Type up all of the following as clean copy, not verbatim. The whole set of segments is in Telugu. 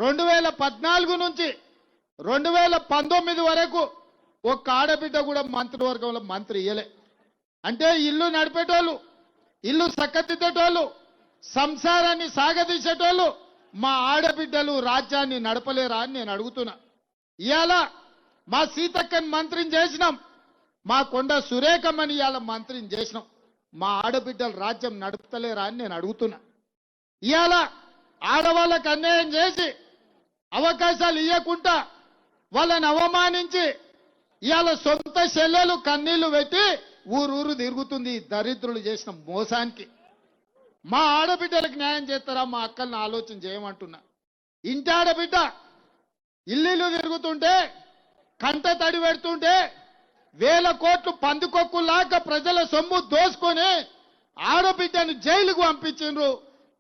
2014 నుంచి 2019 వరకు ఒక్క ఆడబిడ్డ కూడా మంత్రివర్గంలో మంత్రి ఇయ్యలే. అంటే ఇల్లు నడిపేటోళ్ళు, ఇల్లు చక్కదిద్దేటోళ్ళు, సంసారాన్ని సాగదీసేటోళ్ళు మా ఆడబిడ్డలు రాజ్యాన్ని నడపలేరా అని నేను అడుగుతున్నా. ఇవాళ మా సీతక్కని మంత్రిని చేసినాం, మా కొండ సురేఖమ్మని ఇవాళ మంత్రిని చేసినాం. మా ఆడబిడ్డలు రాజ్యం నడుపుతలేరా అని నేను అడుగుతున్నా. ఇవాళ ఆడవాళ్ళకు అన్యాయం చేసి అవకాశాలు ఇవ్వకుండా వాళ్ళని అవమానించి ఇవాళ సొంత చెల్లెలు కన్నీళ్లు పెట్టి ఊరూరు తిరుగుతుంది దరిద్రులు చేసిన మోసానికి. మా ఆడబిడ్డలకు న్యాయం చేస్తారా? మా అక్కల్ని ఆలోచన చేయమంటున్నా. ఇంటి ఆడబిడ్డ ఇల్లు తిరుగుతుంటే కంట తడి పెడుతుంటే వేల కోట్లు పందికొక్కులాగా ప్రజల సొమ్ము దోసుకొని ఆడబిడ్డను జైలుకు పంపించిండ్రు.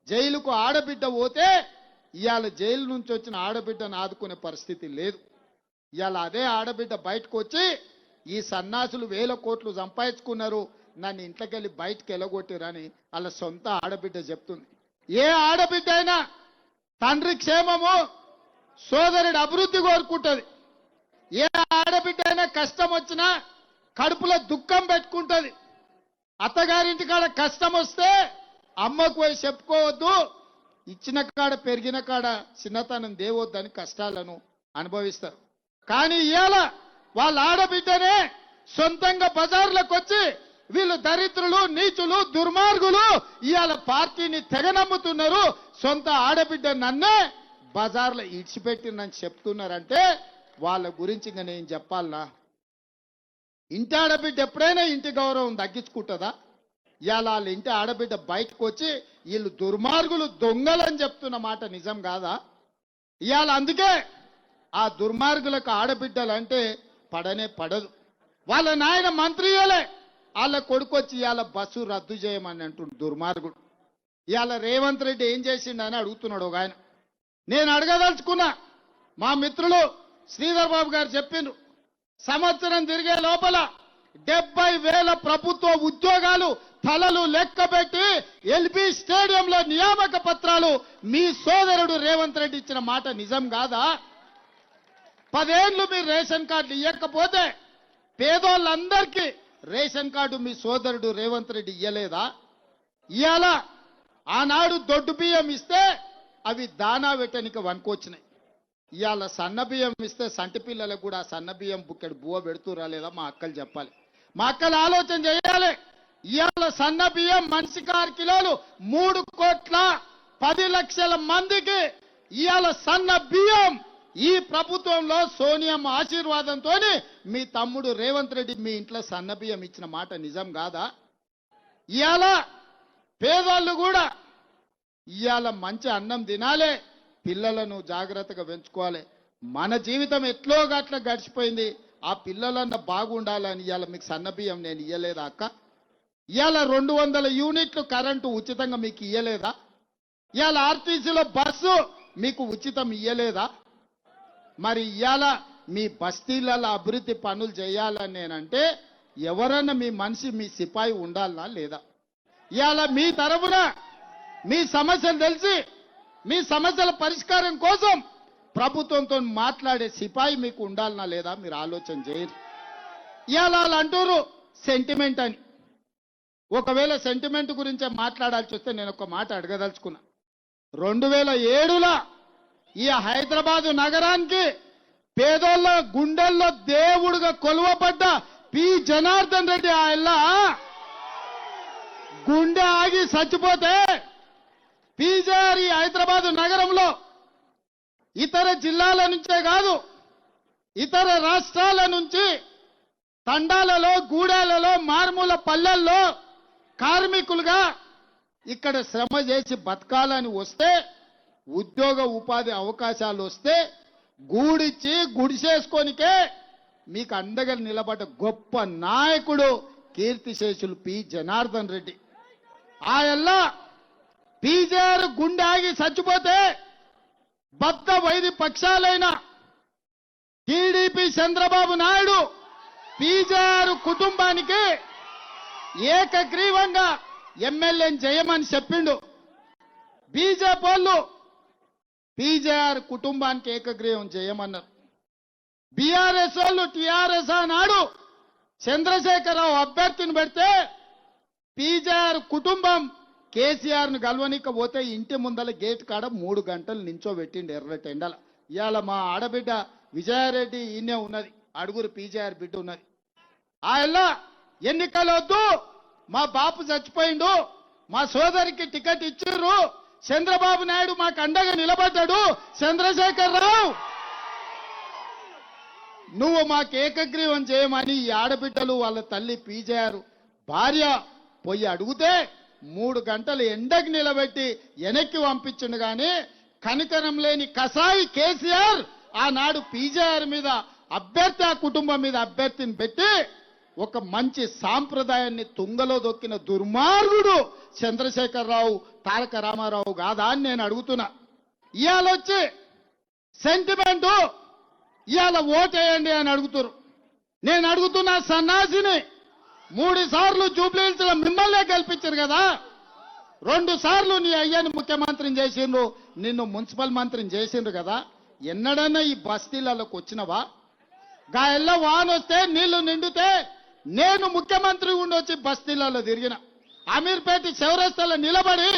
జైలుకు ఆడబిడ్డ పోతే ఇవాళ జైలు నుంచి వచ్చిన ఆడబిడ్డను ఆదుకునే పరిస్థితి లేదు. ఇవాళ అదే ఆడబిడ్డ బయటకు వచ్చి ఈ సన్నాసులు వేల కోట్లు సంపాదించుకున్నారు, నన్ను ఇంట్లోకెళ్ళి బయటకు వెళ్ళగొట్టిరని వాళ్ళ సొంత ఆడబిడ్డ చెప్తుంది. ఏ ఆడబిడ్డ అయినా తండ్రి క్షేమము, సోదరుడి అభివృద్ధి కోరుకుంటుంది. ఏ ఆడబిడ్డ అయినా కష్టం వచ్చినా కడుపులో దుఃఖం పెట్టుకుంటుంది. అత్తగారింటి కాడ కష్టం వస్తే అమ్మకు పోయి చెప్పుకోవద్దు, ఇచ్చిన కాడ పెరిగిన కాడ చిన్నతనం దేవొద్దని కష్టాలను అనుభవిస్తారు. కానీ ఇవాళ వాళ్ళ ఆడబిడ్డనే సొంతంగా బజార్లకు వచ్చి వీళ్ళు దరిద్రులు, నీచులు, దుర్మార్గులు ఇవాళ పార్టీని తెగనమ్ముతున్నారు. సొంత ఆడబిడ్డ నన్నే బజార్లో ఇడిచిపెట్టిందని చెప్తున్నారంటే వాళ్ళ గురించి ఇంకా నేను చెప్పాలనా? ఇంటి ఆడబిడ్డ ఎప్పుడైనా ఇంటి గౌరవం తగ్గించుకుంటుందా? ఇవాళ వాళ్ళ ఇంటి ఆడబిడ్డ బయటకు వచ్చి వీళ్ళు దుర్మార్గులు, దొంగలని చెప్తున్న మాట నిజం కాదా? ఇవాళ అందుకే ఆ దుర్మార్గులకు ఆడబిడ్డలంటే పడనే పడదు. వాళ్ళ నాయన మంత్రి ఇయ్యలే, వాళ్ళ కొడుకు వచ్చి ఇవాళ బస్సు రద్దు చేయమని అంటుండు దుర్మార్గుడు. ఇవాళ రేవంత్ రెడ్డి ఏం చేసిండని అడుగుతున్నాడు ఒక ఆయన. నేను అడగదలుచుకున్నా, మా మిత్రులు శ్రీధర్ బాబు గారు చెప్పిండ్రు, సంవత్సరం తిరిగే లోపల 70,000 ప్రభుత్వ ఉద్యోగాలు తలలు లెక్కబెట్టి ఎల్బీ స్టేడియంలో నియామక పత్రాలు మీ సోదరుడు రేవంత్ రెడ్డి ఇచ్చిన మాట నిజం కాదా? 10 ఏళ్ళు మీరు రేషన్ కార్డులు ఇవ్వకపోతే పేదోళ్ళందరికీ రేషన్ కార్డు మీ సోదరుడు రేవంత్ రెడ్డి ఇయ్యలేదా? ఇవాళ ఆనాడు దొడ్డు బియ్యం ఇస్తే అవి దానా పెట్టనికి వనుకొచ్చినాయి. ఇవాళ సన్న బియ్యం ఇస్తే సంటి పిల్లలకు కూడా సన్న బియ్యం బుక్కెడు బువ్వ పెడుతురా లేదా మా అక్కలు చెప్పాలి. మా అక్కలు ఆలోచన చేయాలి. ఇవాళ సన్న బియ్యం మనిషికి 6 కిలోలు, 3,10,00,000 మందికి ఇవాళ సన్న బియ్యం ఈ ప్రభుత్వంలో సోనియమ్మ ఆశీర్వాదంతో మీ తమ్ముడు రేవంత్ రెడ్డి మీ ఇంట్లో సన్న బియ్యం ఇచ్చిన మాట నిజం కాదా? ఇవాళ పేదోళ్ళు కూడా ఇవాళ మంచి అన్నం తినాలి, పిల్లలను జాగ్రత్తగా పెంచుకోవాలి. మన జీవితం ఎట్లో గట్ల గడిచిపోయింది, ఆ పిల్లలన్న బాగుండాలని ఇవాళ మీకు సన్న బియ్యం నేను ఇయ్యలేదా అక్క? ఇవాళ 200 యూనిట్లు కరెంటు ఉచితంగా మీకు ఇయ్యలేదా? ఇవాళ ఆర్టీసీలో బస్సు మీకు ఉచితం ఇయ్యలేదా? మరి ఇవాళ మీ బస్తీలలో అభివృద్ధి పనులు చేయాలని నేనంటే ఎవరన్నా మీ మనిషి, మీ సిపాయి ఉండాలనా లేదా? ఇవాళ మీ తరఫున మీ సమస్యలు తెలిసి మీ సమస్యల పరిష్కారం కోసం ప్రభుత్వంతో మాట్లాడే సిపాయి మీకు ఉండాలనా లేదా? మీరు ఆలోచన చేయరు. ఇవాళ వాళ్ళు అంటారు సెంటిమెంట్ అని. ఒకవేళ సెంటిమెంట్ గురించే మాట్లాడాల్సి వస్తే నేను ఒక మాట అడగదలుచుకున్నా. 2007లో ఈ హైదరాబాదు నగరానికి పేదోళ్ళ గుండెల్లో దేవుడుగా కొలువబడ్డ పి జనార్దన్ రెడ్డి ఆయన గుండె ఆగి చచ్చిపోతే పీజేఆర్ ఈ హైదరాబాదు నగరంలో ఇతర జిల్లాల నుంచే కాదు ఇతర రాష్ట్రాల నుంచి తండాలలో, గూడాలలో, మారుమూల పల్లెల్లో కార్మికులుగా ఇక్కడ శ్రమ చేసి బతకాలని వస్తే, ఉద్యోగ ఉపాధి అవకాశాలు వస్తే గూడిచ్చి గుడిసేసుకోనికే మీకు అండగా నిలబడ్డ గొప్ప నాయకుడు కీర్తిశేషులు పి జనార్దన్ రెడ్డి. ఆయల్ల పీజేఆర్ గుండె ఆగి చచ్చిపోతే బద్ద వైది పక్షాలైన టీడీపీ చంద్రబాబు నాయుడు పీజేఆర్ కుటుంబానికి ఏకగ్రీవంగా ఎమ్మెల్యేని చేయమని చెప్పిండు. బీజేపీ వాళ్ళు పీజేఆర్ కుటుంబానికి ఏకగ్రీవం చేయమన్నారు. బీఆర్ఎస్ వాళ్ళు టీఆర్ఎస్ ఆనాడు చంద్రశేఖరరావు అభ్యర్థిని పెడితే పీజేఆర్ కుటుంబం కేసీఆర్ను గెలవనికపోతే ఇంటి ముందల గేట్ కాడ 3 గంటలు నించోబెట్టిండు ఎర్రటి ఎండల. ఇవాళ మా ఆడబిడ్డ విజయారెడ్డి ఈయనే ఉన్నది, అడుగురు పీజేఆర్ బిడ్డ ఉన్నది. ఆ ఎన్నికలు వద్దు, మా బాపు చచ్చిపోయిండు, మా సోదరికి టికెట్ ఇచ్చిర్రు, చంద్రబాబు నాయుడు మాకు అండగా నిలబడ్డాడు, చంద్రశేఖరరావు నువ్వు మాకు ఏకగ్రీవం చేయమని ఈ ఆడబిడ్డలు వాళ్ళ తల్లి పీజేఆర్ భార్య పోయి అడిగితే 3 గంటలు ఎండకి నిలబెట్టి వెనక్కి పంపించిండు. కానీ కనికరం లేని కసాయి కేసీఆర్ ఆనాడు పీజేఆర్ మీద అభ్యర్థి, ఆ కుటుంబం మీద అభ్యర్థిని పెట్టి ఒక మంచి సాంప్రదాయాన్ని తుంగలో దొక్కిన దుర్మార్గుడు చంద్రశేఖరరావు, తారక రామారావు కాదా అని నేను అడుగుతున్నా. ఇవాళ వచ్చి సెంటిమెంటు ఇవాళ ఓటేయండి అని అడుగుతారు. నేను అడుగుతున్నా సన్నాసిని, 3 సార్లు జూబ్లీహిల్స్ లో మిమ్మల్నే గెలిపించారు కదా, 2 సార్లు నీ అయ్యాన్ని ముఖ్యమంత్రిని చేసిండ్రు, నిన్ను మున్సిపల్ మంత్రిని చేసిండ్రు కదా, ఎన్నడన్నా ఈ బస్తీలకు వచ్చినవా? గాయల్ల వాన వస్తే నీళ్లు నిండితే నేను ముఖ్యమంత్రి ఉండొచ్చి బస్తీలలో తిరిగిన, అమీర్పేట చౌరస్తాలో నిలబడి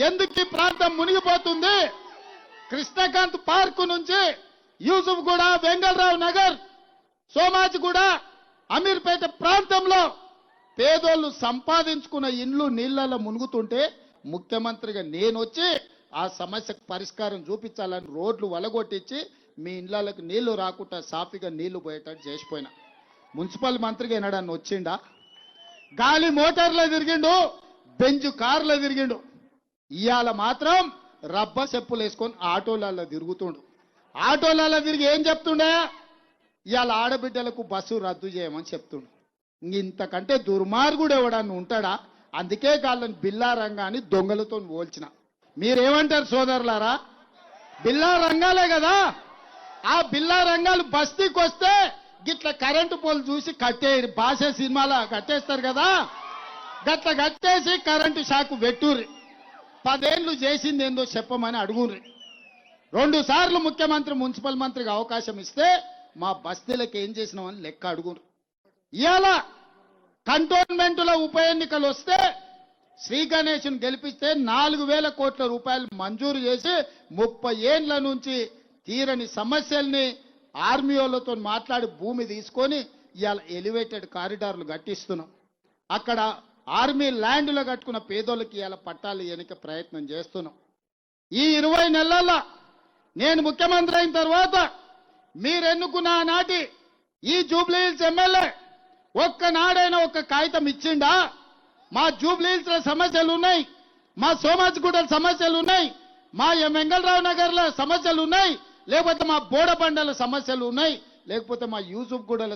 ఎందుకు ఈ ప్రాంతం మునిగిపోతుంది, కృష్ణకాంత్ పార్కు నుంచి యూసుఫ్ కూడా, వెంగళరావు నగర్, సోమాజిగూడ, అమీర్పేట ప్రాంతంలో పేదోళ్ళు సంపాదించుకున్న ఇండ్లు నీళ్లలో మునుగుతుంటే ముఖ్యమంత్రిగా నేను వచ్చి ఆ సమస్యకు పరిష్కారం చూపించాలని రోడ్లు వలగొట్టించి మీ ఇండ్లకు నీళ్లు రాకుండా సాఫీగా నీళ్లు పోయేటట్టు చేసిపోయినా. మున్సిపల్ మంత్రిగా ఎన్నడన్నా వచ్చిండా? గాలి మోటార్లో తిరిగిండు, బెంజ్ కార్లో తిరిగిండు. ఇవాళ మాత్రం రబ్బ చెప్పులు వేసుకొని ఆటోలలో తిరుగుతుండు. ఆటోలలో తిరిగి ఏం చెప్తుండే? ఇవాళ ఆడబిడ్డలకు బస్సు రద్దు చేయమని చెప్తుండు. ఇంతకంటే దుర్మార్గుడు ఎవడన్నా ఉంటాడా? అందుకే వాళ్ళని బిల్లా రంగాన్ని దొంగలతో పోల్చిన. మీరేమంటారు సోదరులారా? బిల్లా రంగాలే కదా, ఆ బిల్లా రంగాలు బస్తీకి వస్తే గిట్ల కరెంటు పోలు చూసి కట్టేయరు, భాష సినిమాలో కట్టేస్తారు కదా, గట్ల కట్టేసి కరెంటు షాకు పెట్టుర్రి. 10 ఏళ్ళు చేసింది ఏందో చెప్పమని అడుగుర్రి. 2 సార్లు ముఖ్యమంత్రి, మున్సిపల్ మంత్రికి అవకాశం ఇస్తే మా బస్తీలకు ఏం చేసినామని లెక్క అడుగురు. ఇవాళ కంటోన్మెంట్లో ఉప ఎన్నికలు వస్తే శ్రీ గణేష్ను గెలిపిస్తే 4,000 కోట్ల రూపాయలు మంజూరు చేసి 30 ఏళ్ల నుంచి తీరని సమస్యల్ని ఆర్మీ వాళ్ళతో మాట్లాడి భూమి తీసుకొని ఇవాళ ఎలివేటెడ్ కారిడార్లు కట్టిస్తున్నాం. అక్కడ ఆర్మీ ల్యాండ్లో కట్టుకున్న పేదోళ్ళకి ఇవాళ పట్టాలు ఎన్నిక ప్రయత్నం చేస్తున్నాం. ఈ 20 నెలల్లో నేను ముఖ్యమంత్రి అయిన తర్వాత మీరు ఎన్నుకున్న నాటి ఈ జూబ్లీహిల్స్ ఎమ్మెల్యే ఒక్కనాడైనా ఒక్క కాగితం ఇచ్చిండా? మా జూబ్లీహిల్స్ లో సమస్యలు ఉన్నాయి, మా సోమాజిగూడ సమస్యలు ఉన్నాయి, మా వెంగళరావు నగర్ లో సమస్యలు ఉన్నాయి, లేకపోతే మా బోడబండల సమస్యలు ఉన్నాయి, లేకపోతే మా యూసుఫ్ గూడల